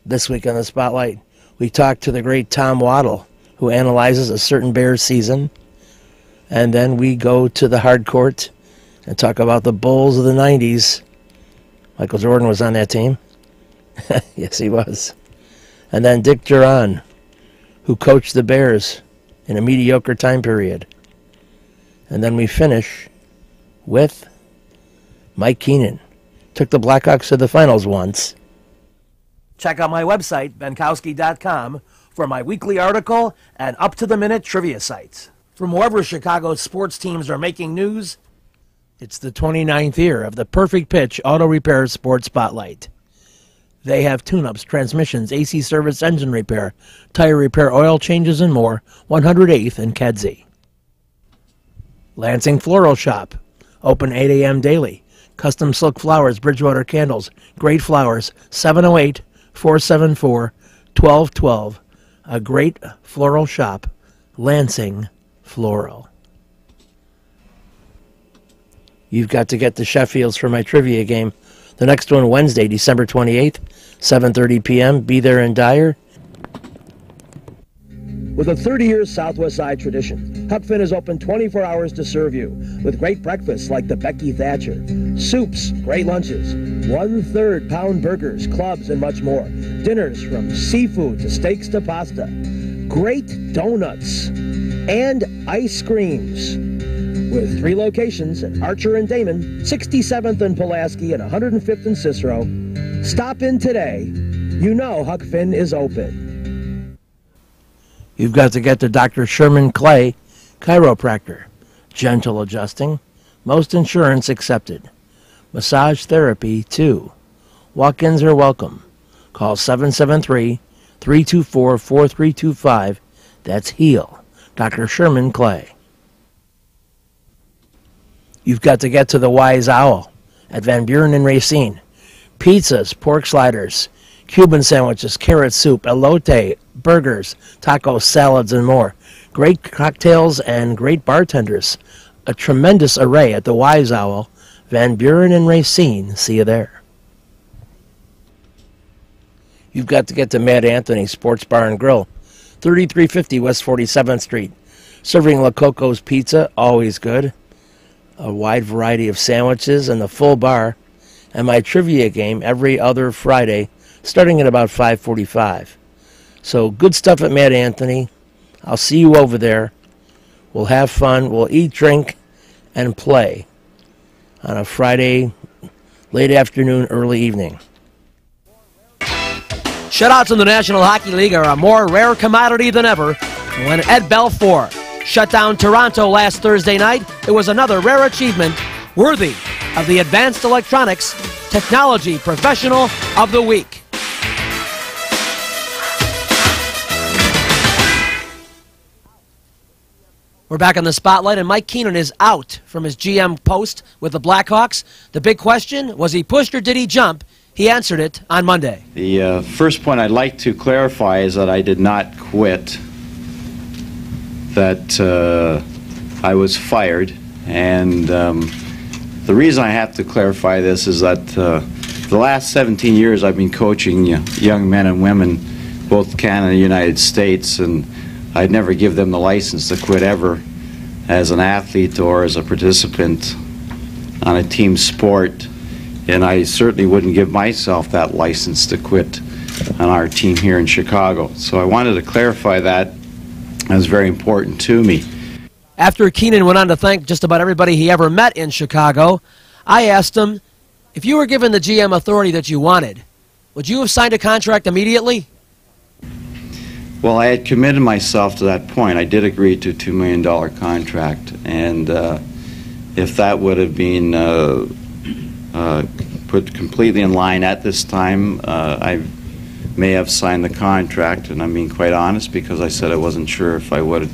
This week on the Spotlight, we talk to the great Tom Waddle, who analyzes a certain Bears season. And then we go to the hard court and talk about the Bulls of the 90s. Michael Jordan was on that team. Yes, he was. And then Dick Duran, who coached the Bears in a mediocre time period. And then we finish with Mike Keenan. Took the Blackhawks to the finals once. Check out my website, benkowski.com, for my weekly article and up-to-the-minute trivia sites. From wherever Chicago's sports teams are making news, it's the 29th year of the Perfect Pitch Auto Repair Sports Spotlight. They have tune-ups, transmissions, AC service, engine repair, tire repair, oil changes, and more. 108th and Kedzie. Lansing Floral Shop, open 8 a.m. daily. Custom silk flowers, Bridgewater candles, great flowers, 708-474-1212. A great floral shop, Lansing Floral. You've got to get to Sheffield's for my trivia game. The next one Wednesday, December 28th, 7:30 p.m. Be there in Dyer. With a 30-year Southwest Side tradition, Huck Finn is open 24 hours to serve you with great breakfasts like the Becky Thatcher, soups, great lunches, 1/3 pound burgers, clubs, and much more. Dinners from seafood to steaks to pasta, great donuts, and ice creams. With 3 locations at Archer and Damon, 67th and Pulaski, and 105th and Cicero. Stop in today. You know Huck Finn is open. You've got to get to Dr. Sherman Clay, chiropractor. Gentle adjusting. Most insurance accepted. Massage therapy, too. Walk-ins are welcome. Call 773-324-4325. That's HEAL. Dr. Sherman Clay. You've got to get to the Wise Owl at Van Buren and Racine. Pizzas, pork sliders, Cuban sandwiches, carrot soup, elote, burgers, tacos, salads, and more. Great cocktails and great bartenders. A tremendous array at the Wise Owl, Van Buren and Racine. See you there. You've got to get to Mad Anthony Sports Bar and Grill, 3350 West 47th Street. Serving La Coco's Pizza, always good. A wide variety of sandwiches and the full bar. And my trivia game every other Friday, starting at about 5:45. So good stuff at Mad Anthony. I'll see you over there. We'll have fun. We'll eat, drink, and play on a Friday, late afternoon, early evening. Shutouts in the National Hockey League are a more rare commodity than ever. When Ed Belfour shut down Toronto last Thursday night, it was another rare achievement worthy of the Advanced Electronics Technology Professional of the Week. We're back on the Spotlight, and Mike Keenan is out from his GM post with the Blackhawks. The big question, was he pushed or did he jump? He answered it on Monday. The first point I'd like to clarify is that I did not quit, that I was fired, and the reason I have to clarify this is that the last 17 years I've been coaching young men and women, both Canada and the United States, and I'd never give them the license to quit ever as an athlete or as a participant on a team sport, and I certainly wouldn't give myself that license to quit on our team here in Chicago. So I wanted to clarify that. That was very important to me. After Keenan went on to thank just about everybody he ever met in Chicago, I asked him, if you were given the GM authority that you wanted, would you have signed a contract immediately? Well, I had committed myself to that point. I did agree to a $2 million contract, and if that would have been put completely in line at this time, I may have signed the contract, and I'm being quite honest because I said I wasn't sure if I would,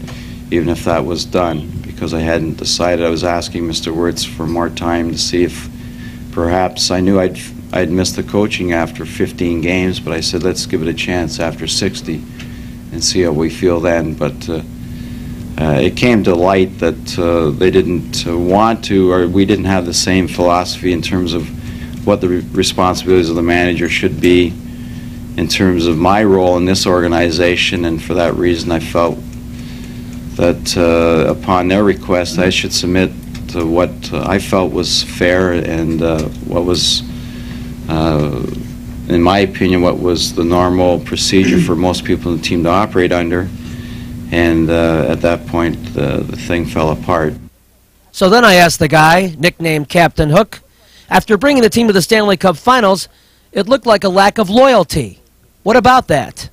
even if that was done, because I hadn't decided. I was asking Mr. Wirtz for more time to see if perhaps I knew I'd missed the coaching after 15 games, but I said let's give it a chance after 60 and see how we feel then. But it came to light that they didn't want to, or we didn't have the same philosophy in terms of what the responsibilities of the manager should be. in terms of my role in this organization, and for that reason I felt that upon their request I should submit to what I felt was fair and what was, in my opinion, what was the normal procedure for most people in the team to operate under. And at that point, the thing fell apart. So then I asked the guy, nicknamed Captain Hook, after bringing the team to the Stanley Cup Finals, it looked like a lack of loyalty. What about that?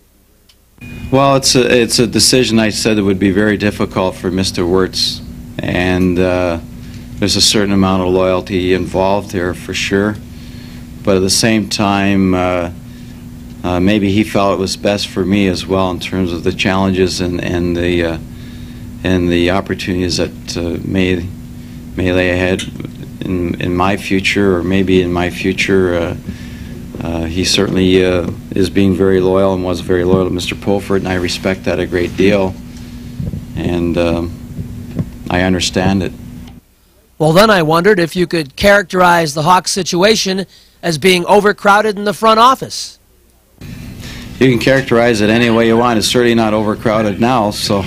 Well, it's a decision I said it would be very difficult for Mr. Wirtz, and there's a certain amount of loyalty involved here for sure. But at the same time, maybe he felt it was best for me as well in terms of the challenges and the opportunities that may lay ahead in my future, or maybe in my future. He certainly is being very loyal and was very loyal to Mr. Pulford, and I respect that a great deal, and I understand it. Well, then I wondered if you could characterize the Hawks situation as being overcrowded in the front office. You can characterize it any way you want. It's certainly not overcrowded now, so.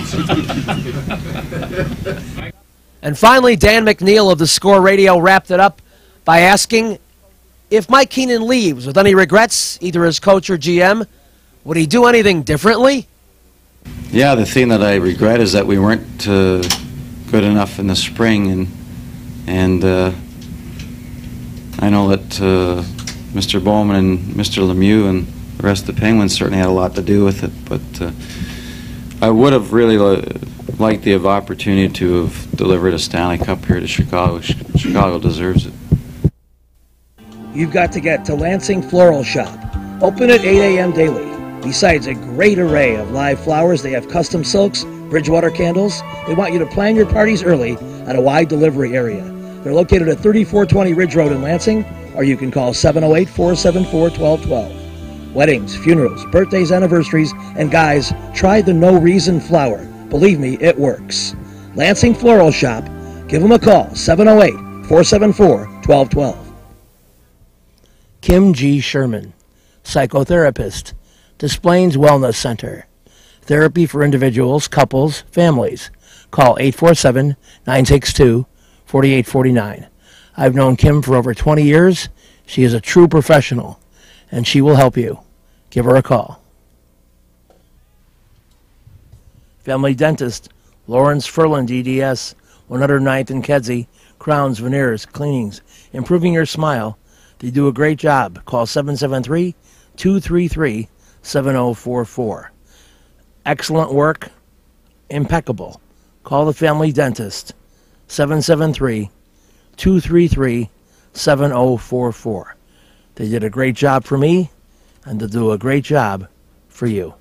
And finally, Dan McNeil of the Score Radio wrapped it up by asking, if Mike Keenan leaves with any regrets, either as coach or GM, would he do anything differently? Yeah, the thing that I regret is that we weren't good enough in the spring, and I know that Mr. Bowman and Mr. Lemieux and the rest of the Penguins certainly had a lot to do with it, but I would have really liked the opportunity to have delivered a Stanley Cup here to Chicago. Chicago deserves it. You've got to get to Lansing Floral Shop. Open at 8 a.m. daily. Besides a great array of live flowers, they have custom silks, Bridgewater candles. They want you to plan your parties early at a wide delivery area. They're located at 3420 Ridge Road in Lansing, or you can call 708-474-1212. Weddings, funerals, birthdays, anniversaries, and guys, try the No Reason flower. Believe me, it works. Lansing Floral Shop. Give them a call, 708-474-1212. Kim G. Sherman, psychotherapist, Des Plaines Wellness Center. Therapy for individuals, couples, families. Call 847-962-4849. I've known Kim for over 20 years. She is a true professional, and she will help you. Give her a call. Family Dentist, Lawrence Furlan, DDS, 109th and Kedzie, crowns, veneers, cleanings, improving your smile. They do a great job. Call 773-233-7044. Excellent work, impeccable. Call the Family Dentist, 773-233-7044. They did a great job for me, and they'll do a great job for you.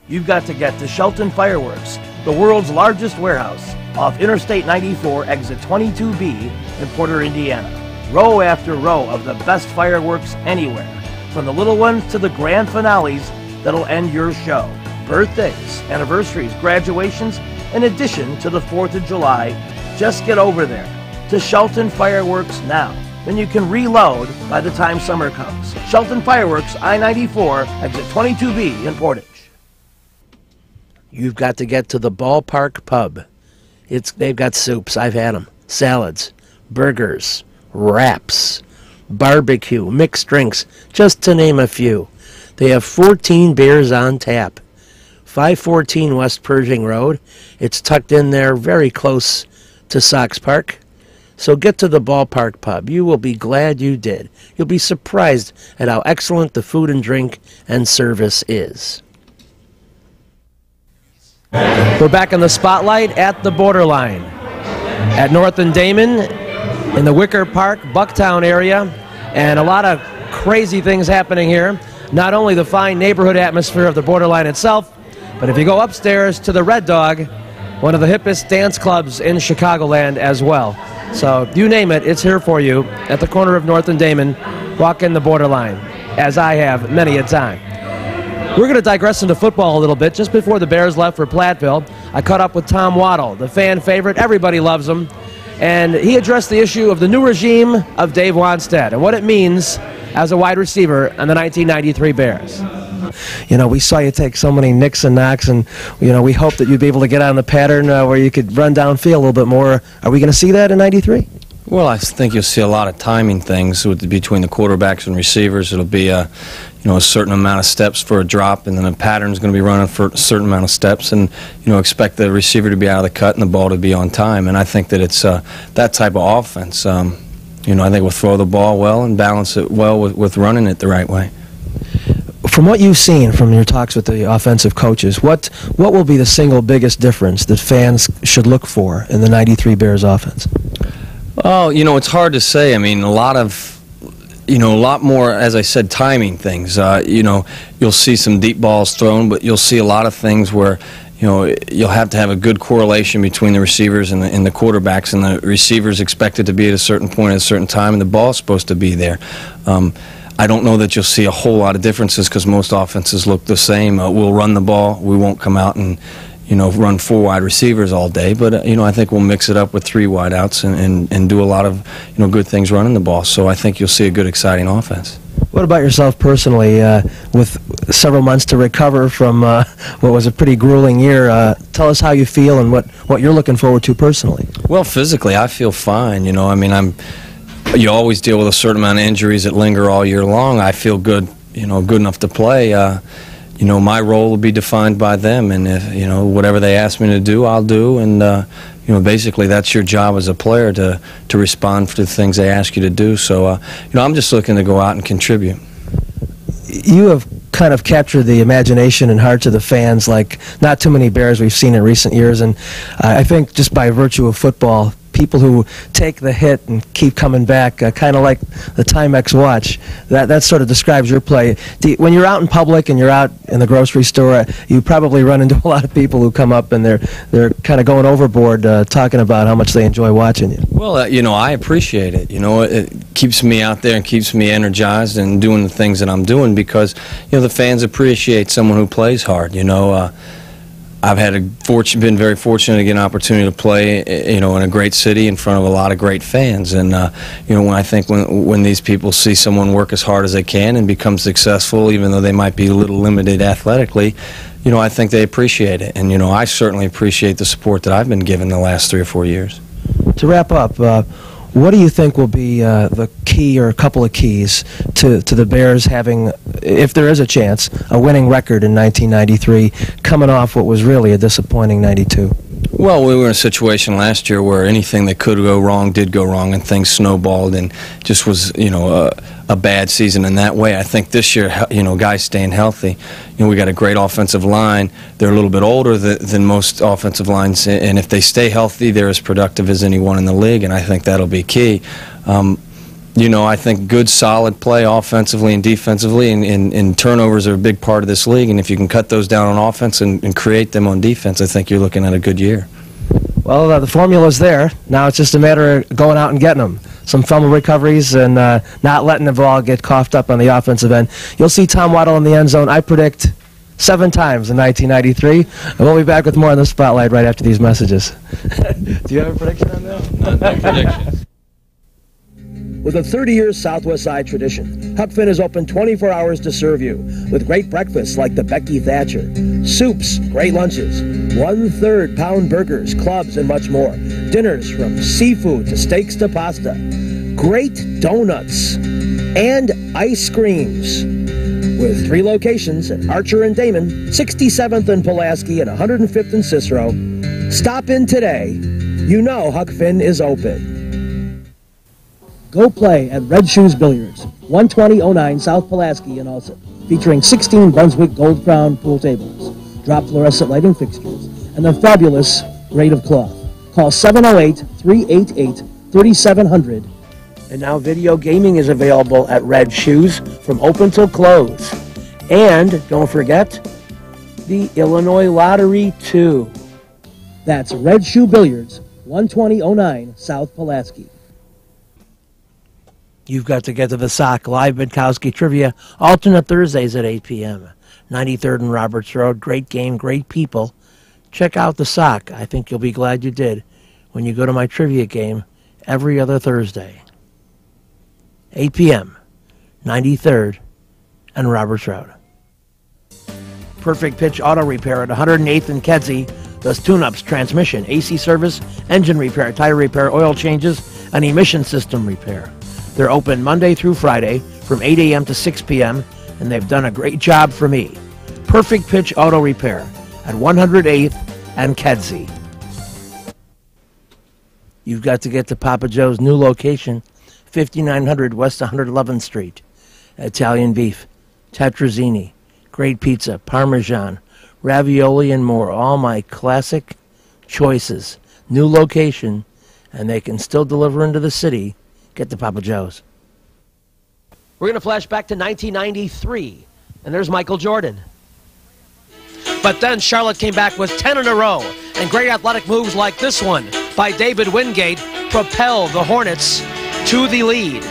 You've got to get to Shelton Fireworks, the world's largest warehouse, off Interstate 94, exit 22B in Porter, Indiana. Row after row of the best fireworks anywhere, from the little ones to the grand finales that'll end your show. Birthdays, anniversaries, graduations, in addition to the 4th of July. Just get over there to Shelton Fireworks now. Then you can reload by the time summer comes. Shelton Fireworks, I-94, exit 22B in Portage. You've got to get to the Ballpark Pub. They've got soups, I've had them, salads, burgers, wraps, barbecue, mixed drinks, just to name a few. They have 14 beers on tap. 514 West Pershing Road. It's tucked in there very close to Sox Park. So get to the Ballpark Pub. You will be glad you did. You'll be surprised at how excellent the food and drink and service is. We're back in the spotlight at the Borderline at North and Damon in the Wicker Park, Bucktown area, and a lot of crazy things happening here. Not only the fine neighborhood atmosphere of the Borderline itself, but if you go upstairs to the Red Dog, one of the hippest dance clubs in Chicagoland as well. So you name it, it's here for you at the corner of North and Damon. Walk in the Borderline, as I have many a time. We're going to digress into football a little bit. Just before the Bears left for Platteville, I caught up with Tom Waddle, the fan favorite. Everybody loves him. And he addressed the issue of the new regime of Dave Wannstedt and what it means as a wide receiver on the 1993 Bears. You know, we saw you take so many nicks and knocks, and, you know, we hope that you'd be able to get on the pattern where you could run downfield a little bit more. Are we going to see that in 93? Well, I think you'll see a lot of timing things between the quarterbacks and receivers. It'll be a certain amount of steps for a drop, and then a pattern's going to be running for a certain amount of steps, and expect the receiver to be out of the cut and the ball to be on time. And I think that it's that type of offense. I think we'll throw the ball well and balance it well with running it the right way. From what you've seen from your talks with the offensive coaches, what will be the single biggest difference that fans should look for in the 93 Bears offense? Oh, it's hard to say. I mean, a lot more, as I said, timing things. You'll see some deep balls thrown, but you'll see a lot of things where, you'll have to have a good correlation between the receivers and the quarterbacks, and the receivers expected to be at a certain point at a certain time, and the ball's supposed to be there. I don't know that you'll see a whole lot of differences because most offenses look the same. We'll run the ball. We won't come out and run 4 wide receivers all day, but I think we'll mix it up with 3 wide outs and do a lot of good things running the ball. So I think you'll see a good, exciting offense. What about yourself personally, with several months to recover from what was a pretty grueling year? Tell us how you feel and what you're looking forward to personally. Well, physically, I feel fine. You always deal with a certain amount of injuries that linger all year long. I feel good, good enough to play. My role will be defined by them, and if whatever they ask me to do, I'll do. And basically, that's your job as a player to respond to the things they ask you to do. So, I'm just looking to go out and contribute. You have kind of captured the imagination and hearts of the fans like not too many Bears we've seen in recent years, and I think just by virtue of football, people who take the hit and keep coming back, kind of like the Timex watch. That sort of describes your play. When you're out in public and you're out in the grocery store, you probably run into a lot of people who come up and they're kind of going overboard, talking about how much they enjoy watching you. Well, I appreciate it. It keeps me out there and keeps me energized and doing the things that I'm doing because the fans appreciate someone who plays hard. I've been very fortunate to get an opportunity to play, in a great city in front of a lot of great fans. And when these people see someone work as hard as they can and become successful, even though they might be a little limited athletically, I think they appreciate it. And I certainly appreciate the support that I've been given the last 3 or 4 years. To wrap up, what do you think will be the key or a couple of keys to the Bears having, if there is a chance, a winning record in 1993, coming off what was really a disappointing 92? Well, we were in a situation last year where anything that could go wrong did go wrong, and things snowballed, and just was, a bad season in that way. I think this year, guys staying healthy. We got a great offensive line. They're a little bit older than most offensive lines, and if they stay healthy, they're as productive as anyone in the league, and I think that'll be key. I think good, solid play offensively and defensively, and turnovers are a big part of this league, and if you can cut those down on offense and create them on defense, I think you're looking at a good year. Well, the formula's there. Now it's just a matter of going out and getting them. Some fumble recoveries and not letting the ball get coughed up on the offensive end. You'll see Tom Waddle in the end zone, I predict, 7 times in 1993. And we'll be back with more on the Spotlight right after these messages. Do you have a prediction on that? No predictions. With a 30-year Southwest Side tradition, Huck Finn is open 24 hours to serve you with great breakfasts like the Becky Thatcher, soups, great lunches, 1/3 pound burgers, clubs, and much more. Dinners from seafood to steaks to pasta, great donuts, and ice creams. With 3 locations at Archer and Damon, 67th and Pulaski, and 105th and Cicero. Stop in today. You know Huck Finn is open. Go play at Red Shoes Billiards, 12009 South Pulaski in Ulsan, featuring 16 Brunswick Gold Crown pool tables, drop fluorescent lighting fixtures, and their fabulous grade of cloth. Call 708-388-3700. And now video gaming is available at Red Shoes from open till close. And don't forget the Illinois Lottery too. That's Red Shoe Billiards, 12009 South Pulaski. You've got to get to the Sock Live Bidkowski Trivia, alternate Thursdays at 8 p.m. 93rd and Roberts Road. Great game, great people. Check out the Sock. I think you'll be glad you did when you go to my trivia game every other Thursday. 8 p.m. 93rd and Roberts Road. Perfect Pitch Auto Repair at 108th and Kedzie does tune-ups, transmission, AC service, engine repair, tire repair, oil changes, and emission system repair. They're open Monday through Friday from 8 a.m. to 6 p.m., and they've done a great job for me. Perfect Pitch Auto Repair at 108th and Kedzie. You've got to get to Papa Joe's new location, 5900 West 111th Street. Italian beef, tetrazzini, great pizza, parmesan, ravioli, and more. All my classic choices. New location, and they can still deliver into the city. Get to Papa Joe's. We're going to flash back to 1993, and there's Michael Jordan. But then Charlotte came back with 10 in a row, and great athletic moves like this one by David Wingate propelled the Hornets to the lead.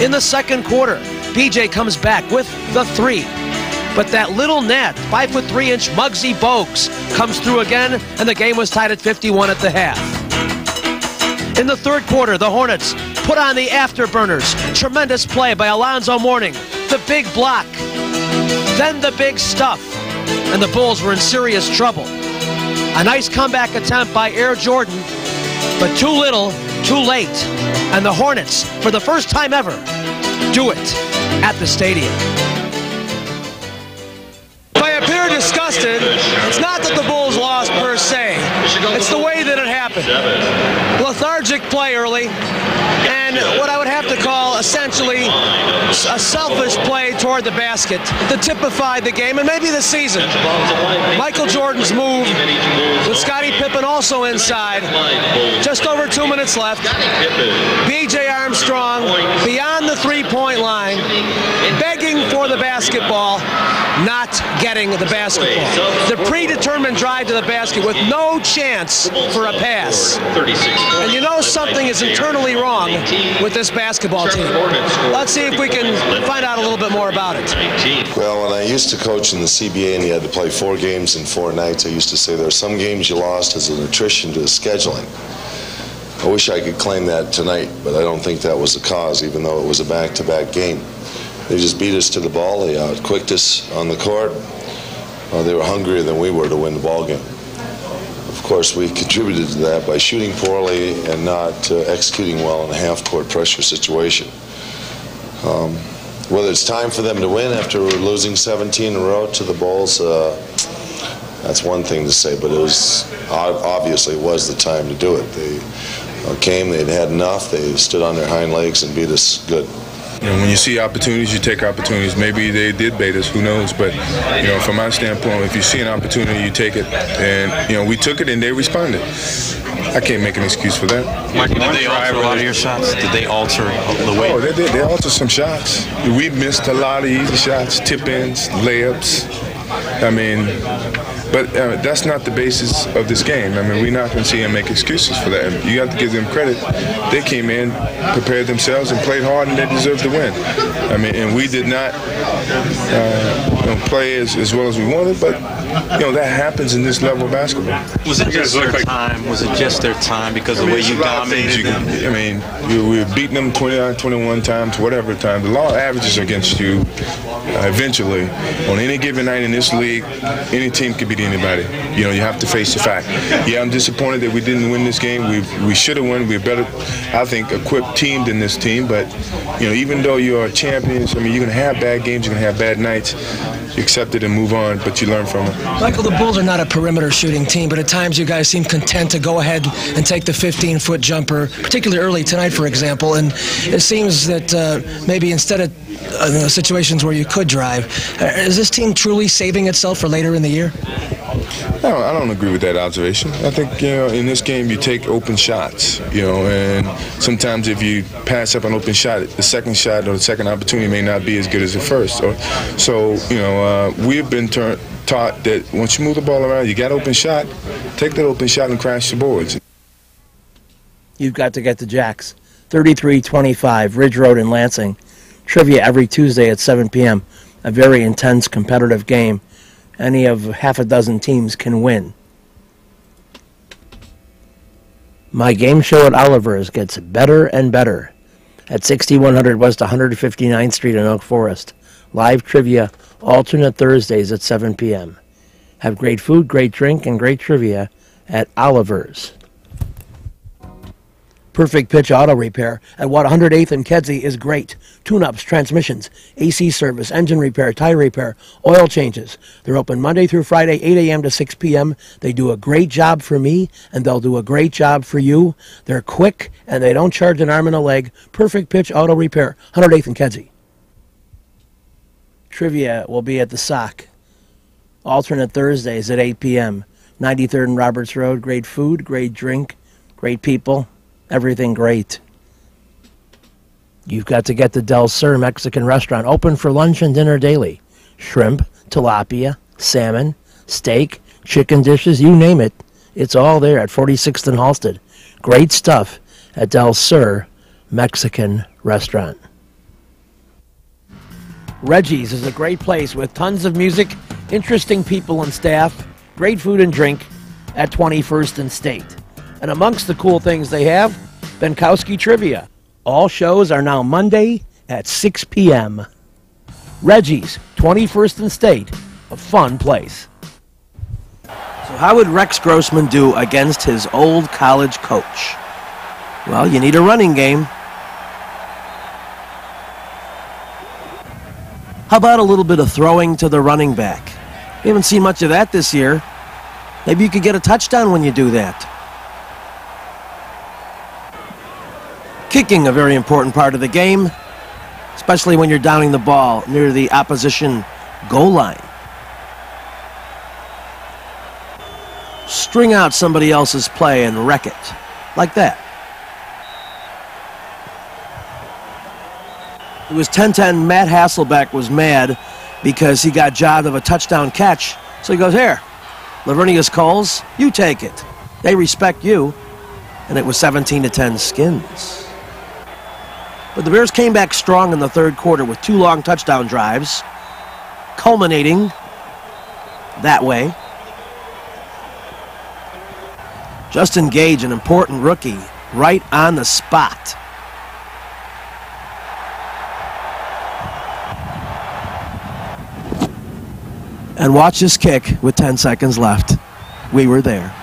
In the second quarter, BJ comes back with the three. But that little net, 5'3" Muggsy Bogues, comes through again, and the game was tied at 51 at the half. In the third quarter, the Hornets put on the afterburners. Tremendous play by Alonzo Mourning. The big block. Then the big stuff. And the Bulls were in serious trouble. A nice comeback attempt by Air Jordan, but too little, too late. And the Hornets, for the first time ever, do it at the stadium. If I appear disgusted, it's not that the Bulls lost per se. It's the way that it happened. Lethargic play early, and what I would have to call essentially a selfish play toward the basket that typified the game and maybe the season. Michael Jordan's move with Scottie Pippen also inside. Just over 2 minutes left. B.J. Armstrong beyond the three-point line, begging for the basketball, not getting the basketball. The predetermined drive to the basket with no chance for a pass. And you know something is internally wrong with this basketball team. Let's see if we can find out a little bit more about it. Well, when I used to coach in the CBA and you had to play 4 games in 4 nights, I used to say there are some games you lost as an attrition to the scheduling. I wish I could claim that tonight, but I don't think that was the cause, even though it was a back-to-back game. They just beat us to the ball. They outquicked us on the court. They were hungrier than we were to win the ball game. Of course, we contributed to that by shooting poorly and not executing well in a half-court pressure situation. Whether it's time for them to win after losing 17 in a row to the Bulls, that's one thing to say, but it was obviously it was the time to do it. They came, they'd had enough, they stood on their hind legs and beat us good. You know, when you see opportunities, you take opportunities. Maybe they did bait us, who knows? But, you know, from my standpoint, if you see an opportunity, you take it. And, you know, we took it and they responded. I can't make an excuse for that. Michael, did they alter a lot of your shots? Did they alter the way? Oh, they did. They altered some shots. We missed a lot of easy shots, tip-ins, layups. I mean, but that's not the basis of this game. I mean, we're not going to see them make excuses for that. You have to give them credit. They came in, prepared themselves, and played hard, and they deserved to win. I mean, and we did not play as well as we wanted, but, you know, that happens in this level of basketball. Was it just their time? Was it just their time because of the way you dominated them? I mean, we were beating them 29, 21 times, whatever time. The law averages against you eventually. On any given night in this league, any team can beat anybody. You know, you have to face the fact. Yeah, I'm disappointed that we didn't win this game. We should have won. We're better, I think, equipped team than this team. But, you know, even though you are champions, I mean, you're going to have bad games, you're going to have bad nights. You accept it and move on, but you learn from it. Michael, the Bulls are not a perimeter shooting team, but at times you guys seem content to go ahead and take the 15-foot jumper, particularly early tonight, for example. And it seems that maybe instead of situations where you could drive, is this team truly saving itself for later in the year? No, I don't agree with that observation. I think, you know, in this game you take open shots, you know, and sometimes if you pass up an open shot, the second shot or the second opportunity may not be as good as the first. So you know, we've been taught that once you move the ball around, you got open shot, take that open shot and crash the boards. You've got to get to Jack's, 3325 Ridge Road in Lansing. Trivia every Tuesday at 7 p.m. A very intense competitive game. Any of half a dozen teams can win. My game show at Oliver's gets better and better. at 6100 West 159th Street in Oak Forest. Live trivia, alternate Thursdays at 7 p.m. Have great food, great drink, and great trivia at Oliver's. Perfect Pitch Auto Repair at 108th and Kedzie is great. Tune-ups, transmissions, AC service, engine repair, tire repair, oil changes. They're open Monday through Friday, 8 a.m. to 6 p.m. They do a great job for me, and they'll do a great job for you. They're quick, and they don't charge an arm and a leg. Perfect Pitch Auto Repair, 108th and Kedzie. Trivia will be at the Sock. Alternate Thursdays at 8 p.m. 93rd and Roberts Road. Great food, great drink, great people. Everything great. You've got to get to Del Sur Mexican Restaurant, open for lunch and dinner daily. Shrimp, tilapia, salmon, steak, chicken dishes, you name it. It's all there at 46th and Halsted. Great stuff at Del Sur Mexican Restaurant. Reggie's is a great place with tons of music, interesting people and staff, great food and drink at 21st and State. And amongst the cool things they have, Benkowski Trivia. All shows are now Monday at 6 p.m. Reggie's, 21st and State, a fun place. So how would Rex Grossman do against his old college coach? Well, you need a running game. How about a little bit of throwing to the running back? We haven't seen much of that this year. Maybe you could get a touchdown when you do that. Kicking, a very important part of the game, especially when you're downing the ball near the opposition goal line. String out somebody else's play and wreck it, like that. It was 10-10. Matt Hasselbeck was mad because he got jobbed of a touchdown catch. So he goes, here, Lavernius Coles, you take it. They respect you. And it was 17-10 Skins. But the Bears came back strong in the third quarter with 2 long touchdown drives, culminating that way. Justin Gage, an important rookie, right on the spot. And watch this kick with 10 seconds left. We were there.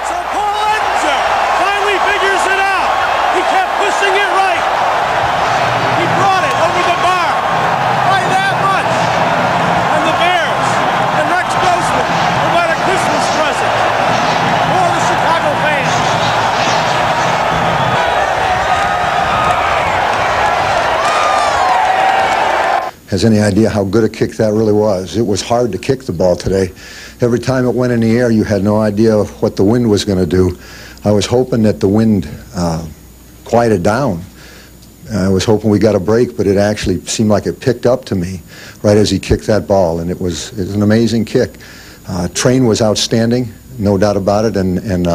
So Paul Ettinger finally figures it out. He kept pushing it right. He brought it over the bar by that much. And the Bears and Rex Grossman will get a Christmas present for the Chicago fans. Has any idea how good a kick that really was. It was hard to kick the ball today. Every time it went in the air, you had no idea what the wind was going to do. I was hoping that the wind quieted down. I was hoping we got a break, but it actually seemed like it picked up to me right as he kicked that ball, and it was an amazing kick. Train was outstanding, no doubt about it, and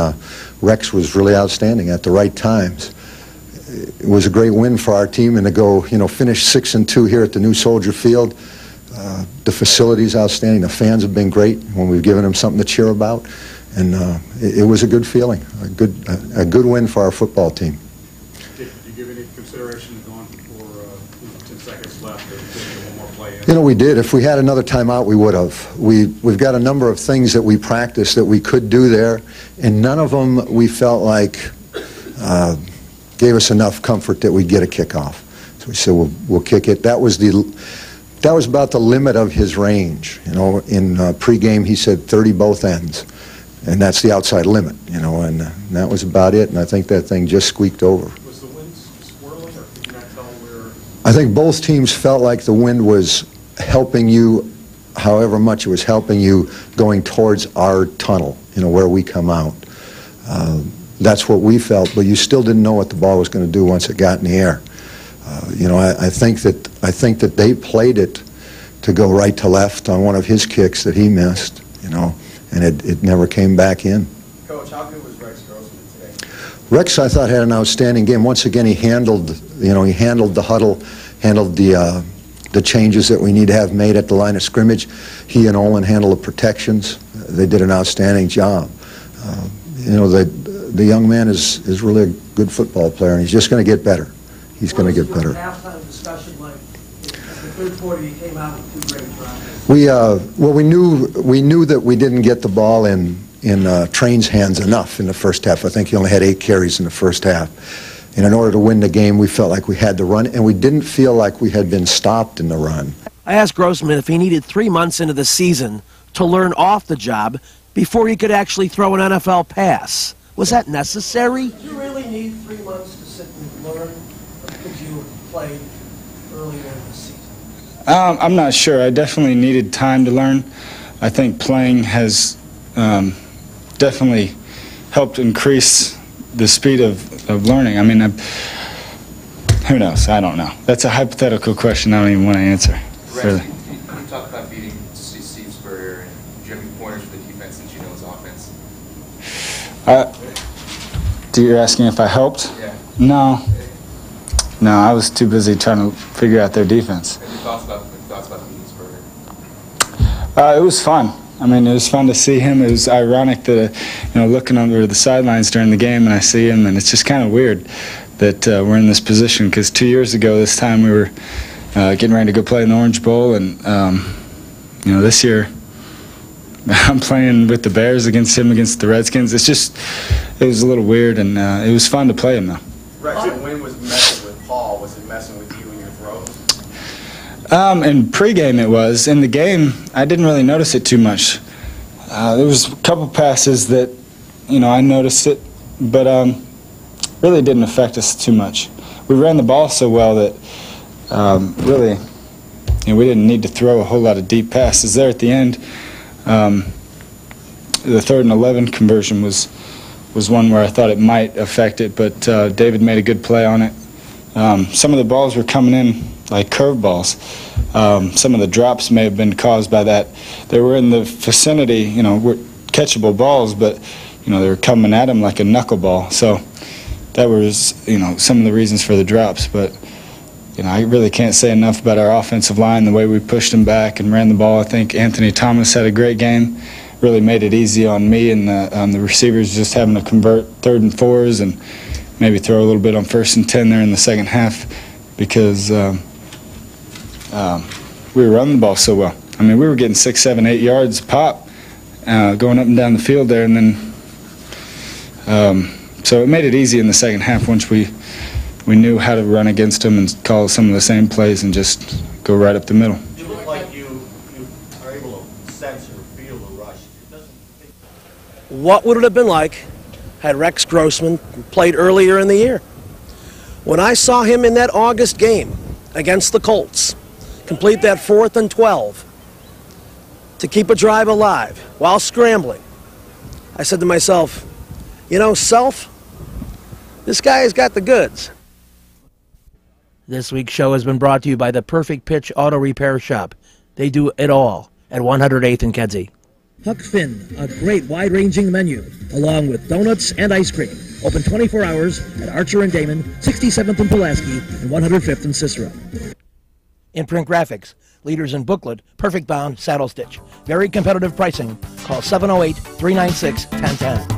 Rex was really outstanding at the right times. It was a great win for our team, and to go, finish 6-2 here at the new Soldier Field. The facility's outstanding. The fans have been great when we've given them something to cheer about, and it was a good feeling, a good win for our football team. Did you give any consideration to going for 10 seconds left or getting one more play in? We did. If we had another timeout, we would have. We've got a number of things that we practiced that we could do there, and none of them we felt like gave us enough comfort that we'd get a kickoff. So we said we'll kick it. That was about the limit of his range. In pregame he said 30 both ends, and that's the outside limit. And that was about it. And I think that thing just squeaked over. Was the wind swirling, or could you not tell where? I think both teams felt like the wind was helping you, however much it was helping you going towards our tunnel. Where we come out. That's what we felt, but you still didn't know what the ball was going to do once it got in the air. I think that they played it to go right to left on one of his kicks that he missed, and it never came back in. Coach, how good was Rex Grossman today? Rex, I thought, had an outstanding game. Once again, he handled the huddle, handled the changes that we need to have made at the line of scrimmage. He and Olin handled the protections. They did an outstanding job. you know, the young man is really a good football player, and he's just going to get better. He's going to get better. Halftime discussion like the third quarter, you came out with 2 great drives. We knew that we didn't get the ball in Train's hands enough in the first half. I think he only had 8 carries in the first half. And in order to win the game, we felt like we had to run, and we didn't feel like we had been stopped in the run. I asked Grossman if he needed 3 months into the season to learn off the job before he could actually throw an NFL pass. Was that necessary? Do you really need 3 months to sit and learn? Or could you play earlier in the season? I'm not sure. I definitely needed time to learn. I think playing has definitely helped increase the speed of learning. I mean, who knows? I don't know. That's a hypothetical question I don't even want to answer. Really. You talked about beating Steve Spurrier, and do you have any pointers for the defense since you know his offense? You're asking if I helped? Yeah. No, I was too busy trying to figure out their defense. Any thoughts about beating Spurrier? It was fun. I mean, it was fun to see him. It was ironic that, looking under the sidelines during the game, and I see him, and it's just kind of weird that we're in this position, because 2 years ago this time we were getting ready to go play in the Orange Bowl, and this year I'm playing with the Bears against the Redskins. It was a little weird, and it was fun to play him, though. Rex, when was messing with Paul? Was it messing with you and your throws? In pregame it was. In the game, I didn't really notice it too much. There was a couple passes that, I noticed it, but really didn't affect us too much. We ran the ball so well that really, we didn't need to throw a whole lot of deep passes. There at the end, the 3rd and 11 conversion was one where I thought it might affect it, but David made a good play on it. Some of the balls were coming in like curve balls. Some of the drops may have been caused by that. They were in the vicinity, were catchable balls, but they were coming at him like a knuckleball. So that was, some of the reasons for the drops. But I really can't say enough about our offensive line, the way we pushed them back and ran the ball. I think Anthony Thomas had a great game. Really made it easy on me and the receivers, just having to convert 3rd and 4s and maybe throw a little bit on 1st and 10 there in the second half, because we were running the ball so well. I mean, we were getting 6, 7, 8 yards a pop going up and down the field there, and then so it made it easy in the second half once we knew how to run against them and call some of the same plays and just go right up the middle. You look like you are able to sense or feel the rush. What would it have been like had Rex Grossman played earlier in the year? When I saw him in that August game against the Colts, complete that 4th and 12 to keep a drive alive while scrambling, I said to myself, Self, this guy's got the goods. This week's show has been brought to you by the Perfect Pitch Auto Repair Shop. They do it all at 108th and Kedzie. Huck Finn, a great wide-ranging menu, along with donuts and ice cream. Open 24 hours at Archer and Damon, 67th and Pulaski, and 105th and Cicero. Imprint Graphics, leaders in booklet, perfect bound, saddle stitch. Very competitive pricing. Call 708-396-1010.